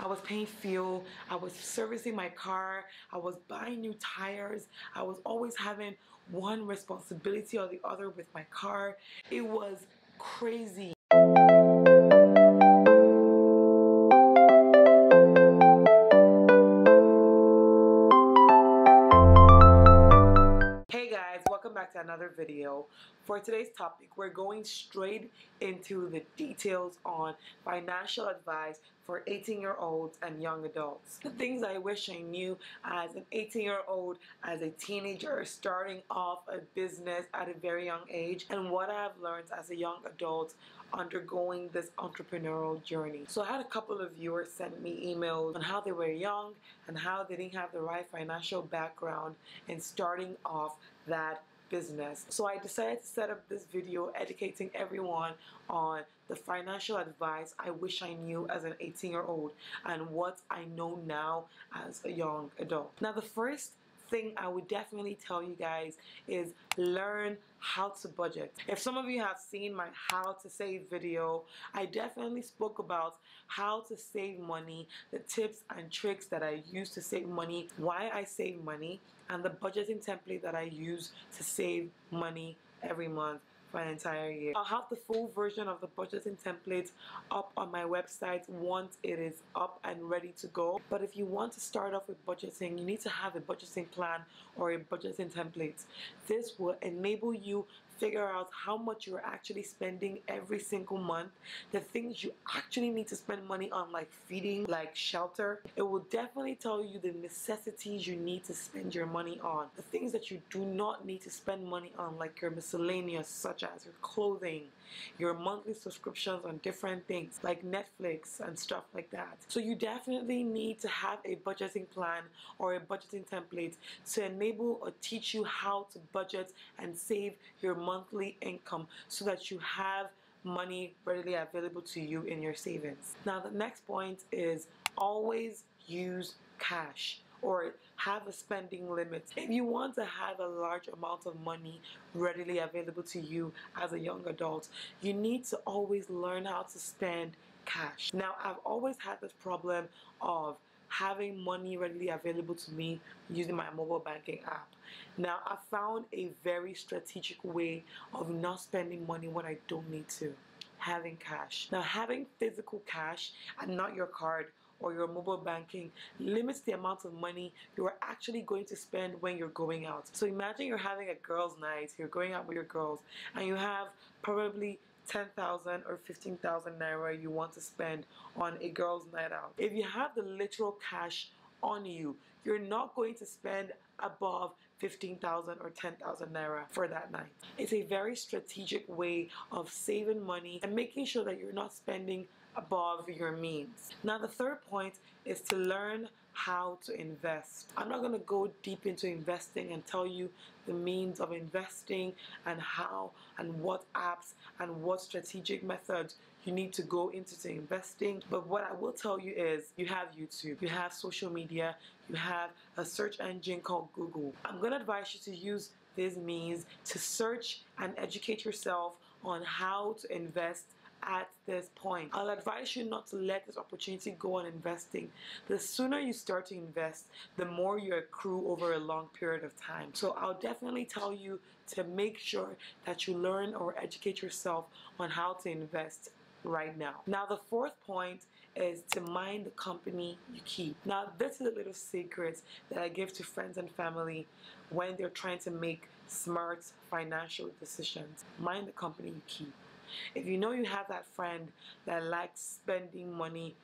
I was paying fuel, I was servicing my car, I was buying new tires, I was always having one responsibility or the other with my car. It was crazy. Hey guys, welcome back to another video. For today's topic, we're going straight into the details on financial advice for 18-year-olds and young adults. The things I wish I knew as an 18-year-old, as a teenager, starting off a business at a very young age, and what I've learned as a young adult undergoing this entrepreneurial journey. So I had a couple of viewers send me emails on how they were young and how they didn't have the right financial background in starting off that business. So I decided to set up this video educating everyone on the financial advice I wish I knew as an 18-year-old and what I know now as a young adult. Now, the first thing I would definitely tell you guys is learn how to budget. If some of you have seen my how to save video, I definitely spoke about how to save money, the tips and tricks that I use to save money, why I save money, and the budgeting template that I use to save money every month for an entire year. I'll have the full version of the budgeting template up on my website once it is up and ready to go. But if you want to start off with budgeting, you need to have a budgeting plan or a budgeting template. This will enable you figure out how much you're actually spending every single month, the things you actually need to spend money on, like feeding, like shelter. It will definitely tell you the necessities you need to spend your money on, the things that you do not need to spend money on, like your miscellaneous, such as your clothing, your monthly subscriptions on different things like Netflix and stuff like that. So you definitely need to have a budgeting plan or a budgeting template to enable or teach you how to budget and save your monthly income so that you have money readily available to you in your savings. Now, the next point is always use cash or have a spending limit. If you want to have a large amount of money readily available to you as a young adult, you need to always learn how to spend cash. Now, I've always had this problem of having money readily available to me using my mobile banking app. Now, I found a very strategic way of not spending money when I don't need to. Having cash. Now, having physical cash and not your card or your mobile banking limits the amount of money you are actually going to spend when you're going out. So imagine you're having a girls' night, you're going out with your girls, and you have probably 10,000 or 15,000 naira you want to spend on a girls' night out. If you have the literal cash on you, you're not going to spend above 15,000 or 10,000 naira for that night. It's a very strategic way of saving money and making sure that you're not spending above your means. Now, the third point is to learn how to invest. I'm not going to go deep into investing and tell you the means of investing and how and what apps and what strategic methods you need to go into investing. But what I will tell you is you have YouTube, you have social media, you have a search engine called Google. I'm going to advise you to use these means to search and educate yourself on how to invest at this point. I'll advise you not to let this opportunity go on investing. The sooner you start to invest, the more you accrue over a long period of time. So I'll definitely tell you to make sure that you learn or educate yourself on how to invest right now. Now, the fourth point is to mind the company you keep. Now, this is a little secret that I give to friends and family when they're trying to make smart financial decisions. Mind the company you keep. If you know you have that friend that likes spending money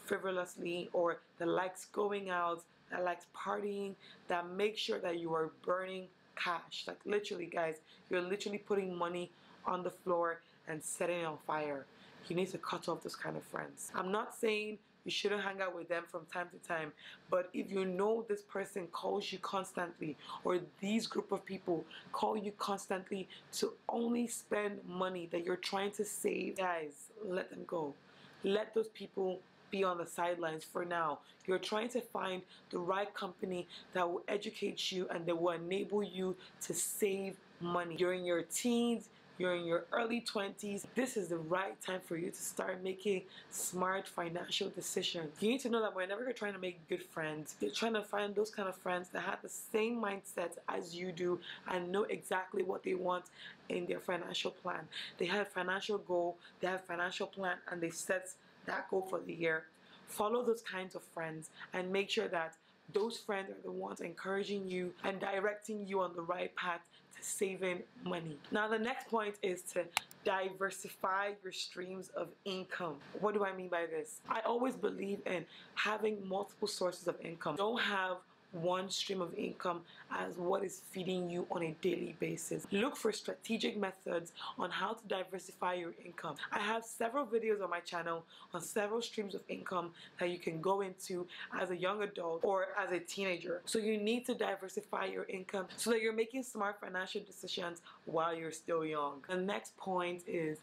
frivolously or that likes going out, that likes partying, that makes sure that you are burning cash. Like literally, guys, you're literally putting money on the floor and setting it on fire. You need to cut off those kind of friends. I'm not saying you shouldn't hang out with them from time to time, but if you know this person calls you constantly or these group of people call you constantly to only spend money that you're trying to save, guys, let them go. Let those people be on the sidelines for now. You're trying to find the right company that will educate you and that will enable you to save money during your teens, you're in your early 20s, this is the right time for you to start making smart financial decisions. You need to know that whenever you're trying to make good friends, you're trying to find those kind of friends that have the same mindset as you do and know exactly what they want in their financial plan. They have financial goal, they have financial plan, and they set that goal for the year. Follow those kinds of friends and make sure that those friends are the ones encouraging you and directing you on the right path to saving money. Now, the next point is to diversify your streams of income. What do I mean by this? I always believe in having multiple sources of income. Don't have one stream of income as what is feeding you on a daily basis. Look for strategic methods on how to diversify your income. I have several videos on my channel on several streams of income that you can go into as a young adult or as a teenager. So you need to diversify your income so that you're making smart financial decisions while you're still young. The next point is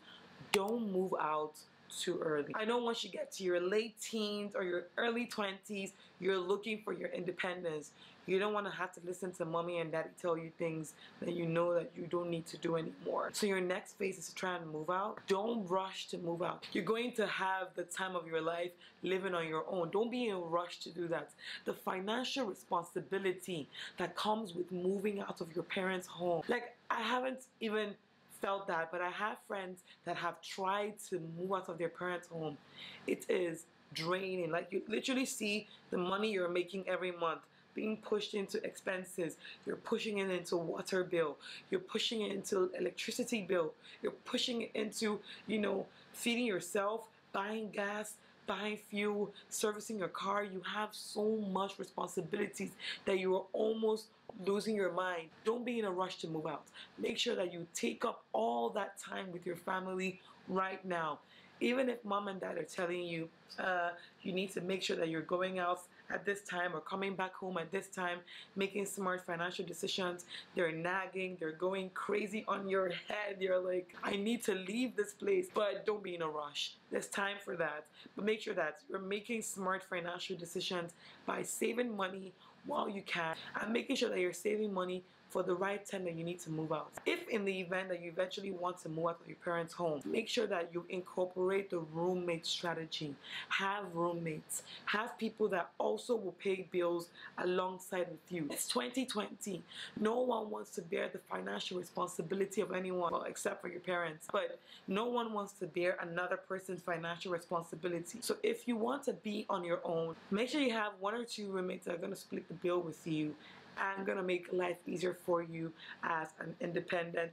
don't move out too early. I know once you get to your late teens or your early 20s, you're looking for your independence. You don't want to have to listen to mommy and daddy tell you things that you know that you don't need to do anymore. So your next phase is to try and move out. Don't rush to move out. You're going to have the time of your life living on your own. Don't be in a rush to do that. The financial responsibility that comes with moving out of your parents' home. Like, I haven't even felt that, but I have friends that have tried to move out of their parents' home. It is draining. Like, you literally see the money you're making every month being pushed into expenses. You're pushing it into water bill. You're pushing it into electricity bill. You're pushing it into, feeding yourself, buying gas, buying fuel, servicing your car. You have so much responsibilities that you are almost losing your mind. Don't be in a rush to move out. Make sure that you take up all that time with your family right now. Even if mom and dad are telling you, you need to make sure that you're going out at this time or coming back home at this time, making smart financial decisions, they're nagging, they're going crazy on your head. You're like, I need to leave this place, but don't be in a rush. There's time for that. But make sure that you're making smart financial decisions by saving money while you can and making sure that you're saving money for the right time that you need to move out. If in the event that you eventually want to move out of your parents' home, make sure that you incorporate the roommate strategy. Have roommates. Have people that also will pay bills alongside with you. It's 2020. No one wants to bear the financial responsibility of anyone, well, except for your parents. But no one wants to bear another person's financial responsibility. So if you want to be on your own, make sure you have one or two roommates that are going to split the bill with you and going to make life easier for you as an independent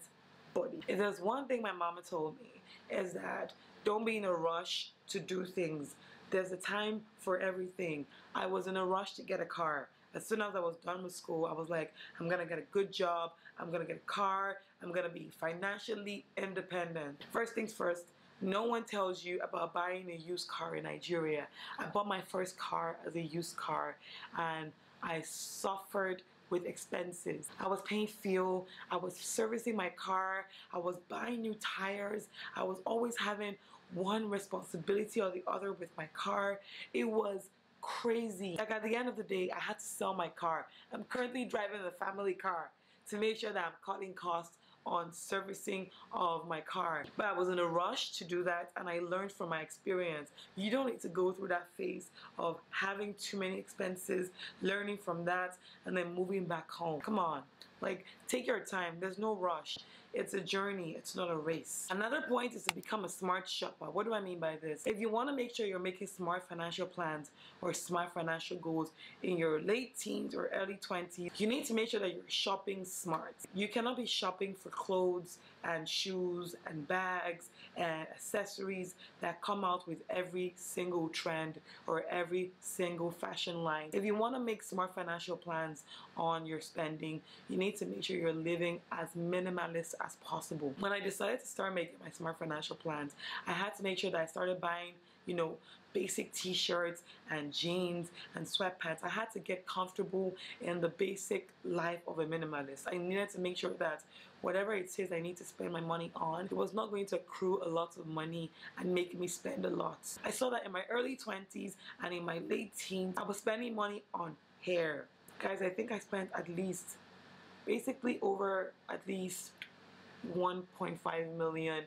body. If there's one thing my mama told me, is that don't be in a rush to do things. There's a time for everything. I was in a rush to get a car. As soon as I was done with school, I was like, I'm going to get a good job, I'm going to get a car, I'm going to be financially independent. First things first, no one tells you about buying a used car in Nigeria. I bought my first car as a used car and I suffered with expenses. I was paying fuel, I was servicing my car, I was buying new tires, I was always having one responsibility or the other with my car. It was crazy. Like, at the end of the day, I had to sell my car. I'm currently driving a family car to make sure that I'm cutting costs on servicing of my car. But I was in a rush to do that and I learned from my experience. You don't need to go through that phase of having too many expenses, learning from that, and then moving back home. Come on. Like, take your time. There's no rush. It's a journey. It's not a race. Another point is to become a smart shopper. What do I mean by this? If you want to make sure you're making smart financial plans or smart financial goals in your late teens or early 20s, you need to make sure that you're shopping smart. You cannot be shopping for clothes and shoes and bags and accessories that come out with every single trend or every single fashion line. If you want to make smart financial plans on your spending, you need to make sure you're living as minimalist as possible. When I decided to start making my smart financial plans, I had to make sure that I started buying, basic t-shirts and jeans and sweatpants. I had to get comfortable in the basic life of a minimalist. I needed to make sure that whatever it says I need to spend my money on, it was not going to accrue a lot of money and make me spend a lot. I saw that in my early 20s and in my late teens, I was spending money on hair. Guys, I think I spent basically over at least 1.5 million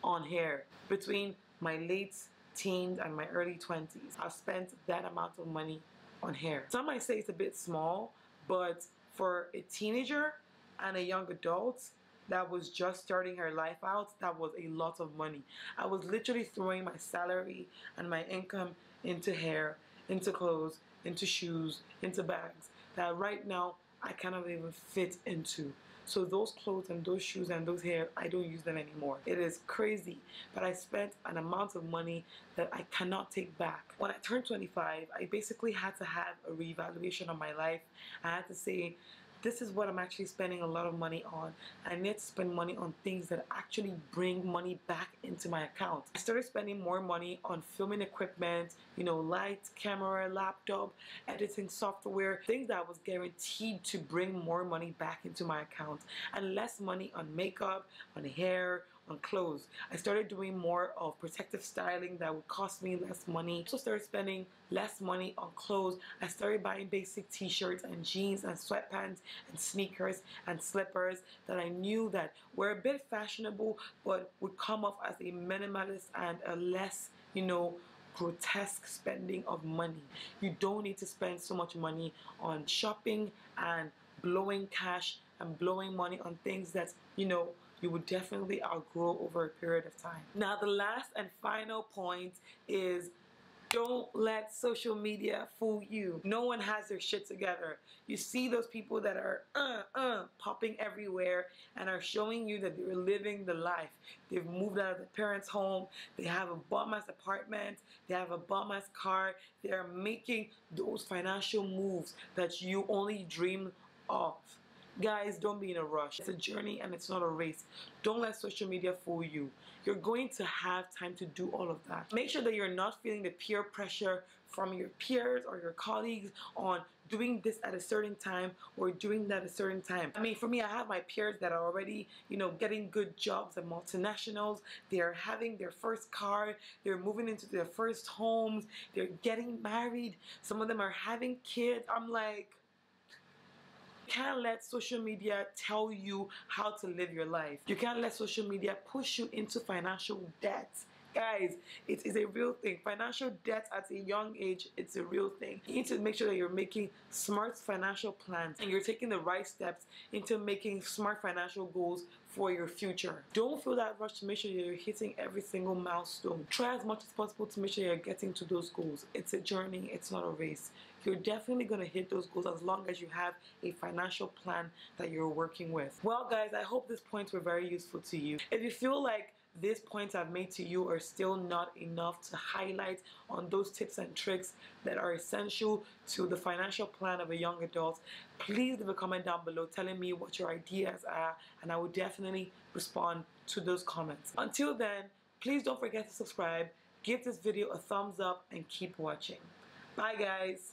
on hair. Between my late teens and my early 20s, I've spent that amount of money on hair. Some might say it's a bit small, but for a teenager and a young adult that was just starting her life out, that was a lot of money. I was literally throwing my salary and my income into hair, into clothes, into shoes, into bags that right now I cannot even fit into. So those clothes and those shoes and those hair, I don't use them anymore. It is crazy, but I spent an amount of money that I cannot take back. When I turned 25, I basically had to have a reevaluation of my life. I had to say, this is what I'm actually spending a lot of money on. I need to spend money on things that actually bring money back into my account. I started spending more money on filming equipment, lights, camera, laptop, editing software, things that was guaranteed to bring more money back into my account, and less money on makeup, on hair, on clothes. I started doing more of protective styling that would cost me less money. I also started spending less money on clothes. I started buying basic t-shirts and jeans and sweatpants and sneakers and slippers that I knew that were a bit fashionable but would come off as a minimalist and a less, grotesque spending of money. You don't need to spend so much money on shopping and blowing cash and blowing money on things that, you would definitely outgrow over a period of time. Now, the last and final point is, don't let social media fool you. No one has their shit together. You see those people that are popping everywhere and are showing you that they're living the life. They've moved out of their parents' home. They have a bomb-ass apartment. They have a bomb-ass car. They are making those financial moves that you only dream of. Guys, don't be in a rush. It's a journey and it's not a race. Don't let social media fool you. You're going to have time to do all of that. Make sure that you're not feeling the peer pressure from your peers or your colleagues on doing this at a certain time or doing that at a certain time. I mean, for me, I have my peers that are already, getting good jobs at multinationals. They're having their first car. They're moving into their first homes. They're getting married. Some of them are having kids. I'm like, you can't let social media tell you how to live your life. You can't let social media push you into financial debt. Guys, it is a real thing. Financial debt at a young age, it's a real thing. You need to make sure that you're making smart financial plans and you're taking the right steps into making smart financial goals for your future. Don't feel that rush to make sure you're hitting every single milestone. Try as much as possible to make sure you're getting to those goals. It's a journey, it's not a race. You're definitely going to hit those goals as long as you have a financial plan that you're working with. Well, guys, I hope these points were very useful to you. If you feel like these points I've made to you are still not enough to highlight on those tips and tricks that are essential to the financial plan of a young adult, please leave a comment down below telling me what your ideas are, and I will definitely respond to those comments. Until then, please don't forget to subscribe, give this video a thumbs up, and keep watching. Bye, guys.